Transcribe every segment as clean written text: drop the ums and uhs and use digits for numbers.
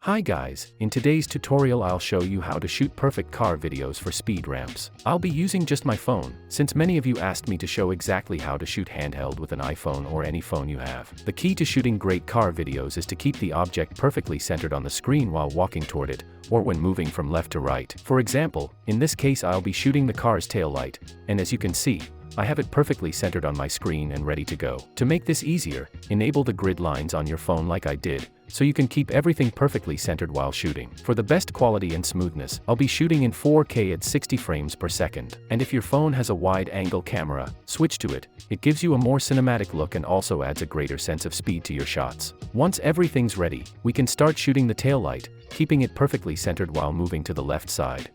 Hi guys, in today's tutorial I'll show you how to shoot perfect car videos for speed ramps. I'll be using just my phone, since many of you asked me to show exactly how to shoot handheld with an iPhone or any phone you have. The key to shooting great car videos is to keep the object perfectly centered on the screen while walking toward it, or when moving from left to right. For example, in this case I'll be shooting the car's tail light, and as you can see, I have it perfectly centered on my screen and ready to go. To make this easier, enable the grid lines on your phone like I did, so you can keep everything perfectly centered while shooting. For the best quality and smoothness, I'll be shooting in 4K at 60 frames per second. And if your phone has a wide-angle camera, switch to it. It gives you a more cinematic look and also adds a greater sense of speed to your shots. Once everything's ready, we can start shooting the tail light, keeping it perfectly centered while moving to the left side.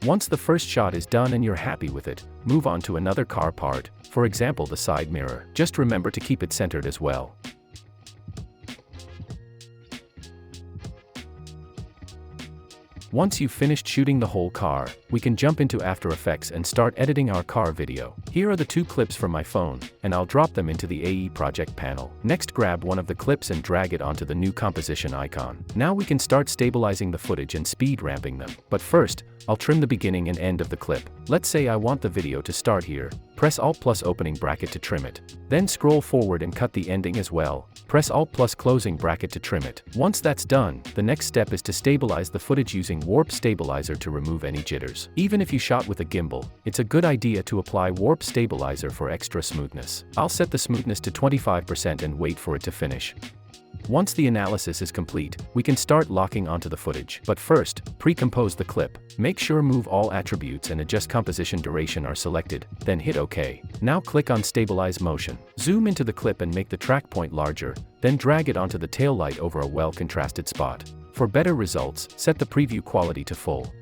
Once the first shot is done and you're happy with it, move on to another car part, for example the side mirror. Just remember to keep it centered as well. Once you've finished shooting the whole car, we can jump into After Effects and start editing our car video. Here are the two clips from my phone, and I'll drop them into the AE project panel. Next, grab one of the clips and drag it onto the new composition icon. Now we can start stabilizing the footage and speed ramping them. But first, I'll trim the beginning and end of the clip. Let's say I want the video to start here. Press Alt plus opening bracket to trim it. Then scroll forward and cut the ending as well. Press Alt plus closing bracket to trim it. Once that's done, the next step is to stabilize the footage using Warp Stabilizer to remove any jitters. Even if you shot with a gimbal, it's a good idea to apply Warp Stabilizer for extra smoothness. I'll set the smoothness to 25% and wait for it to finish. Once the analysis is complete, we can start locking onto the footage. But first, pre-compose the clip. Make sure Move All Attributes and Adjust Composition Duration are selected, then hit OK. Now click on Stabilize Motion. Zoom into the clip and make the track point larger, then drag it onto the tail light over a well-contrasted spot. For better results, set the preview quality to full.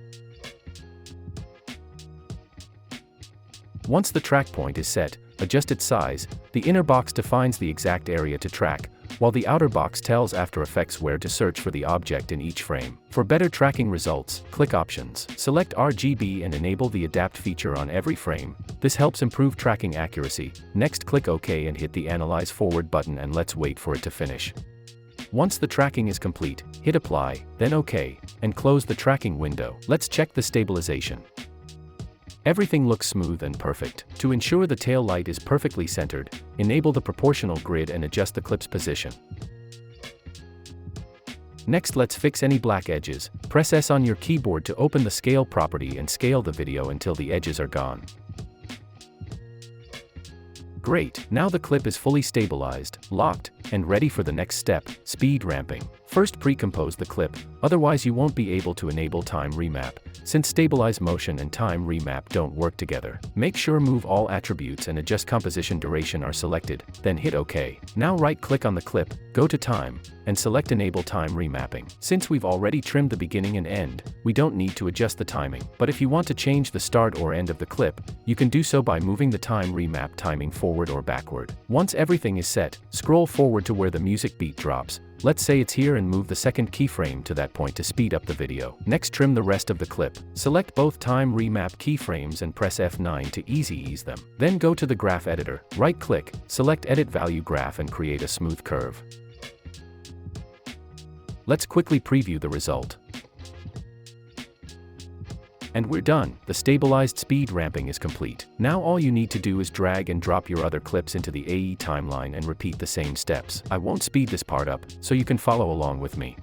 Once the track point is set, adjust its size. The inner box defines the exact area to track, while the outer box tells After Effects where to search for the object in each frame. For better tracking results, click Options. Select RGB and enable the Adapt feature on every frame. This helps improve tracking accuracy. Next, click OK and hit the Analyze Forward button and let's wait for it to finish. Once the tracking is complete, hit Apply, then OK, and close the tracking window. Let's check the stabilization. Everything looks smooth and perfect. To ensure the tail light is perfectly centered, enable the proportional grid and adjust the clip's position. Next, let's fix any black edges. Press S on your keyboard to open the scale property and scale the video until the edges are gone. Great, now the clip is fully stabilized, locked, and ready for the next step, speed ramping. First, pre-compose the clip, otherwise you won't be able to enable time remap, since stabilize motion and time remap don't work together. Make sure Move All Attributes and Adjust Composition Duration are selected, then hit OK. Now right-click on the clip, go to Time, and select Enable Time Remapping. Since we've already trimmed the beginning and end, we don't need to adjust the timing. But if you want to change the start or end of the clip, you can do so by moving the time remap timing forward or backward. Once everything is set, scroll forward to where the music beat drops. Let's say it's here and move the second keyframe to that point to speed up the video. Next, trim the rest of the clip. Select both time remap keyframes and press F9 to ease them. Then go to the graph editor, right-click, select Edit Value Graph and create a smooth curve. Let's quickly preview the result. And we're done. The stabilized speed ramping is complete. Now all you need to do is drag and drop your other clips into the AE timeline and repeat the same steps. I won't speed this part up, so you can follow along with me.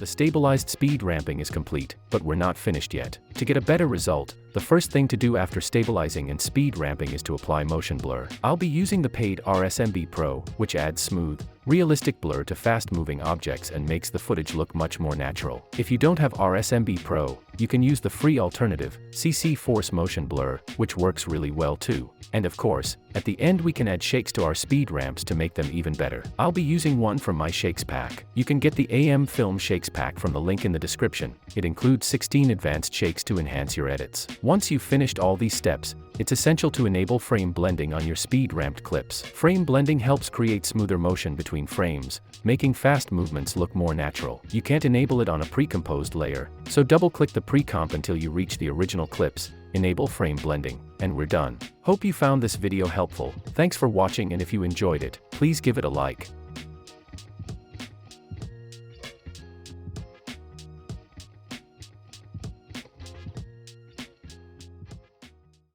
The stabilized speed ramping is complete, but we're not finished yet. To get a better result, the first thing to do after stabilizing and speed ramping is to apply motion blur. I'll be using the paid RSMB Pro, which adds smooth, realistic blur to fast-moving objects and makes the footage look much more natural. If you don't have RSMB Pro, you can use the free alternative, CC Force Motion Blur, which works really well too. And of course, at the end we can add shakes to our speed ramps to make them even better. I'll be using one from my Shakes pack. You can get the AM Film Shakes pack from the link in the description. It includes 16 advanced shakes to enhance your edits. Once you've finished all these steps, it's essential to enable frame blending on your speed ramped clips. Frame blending helps create smoother motion between frames, making fast movements look more natural. You can't enable it on a pre-composed layer, so double-click the pre-comp until you reach the original clips, enable frame blending, and we're done. Hope you found this video helpful. Thanks for watching, and if you enjoyed it, please give it a like.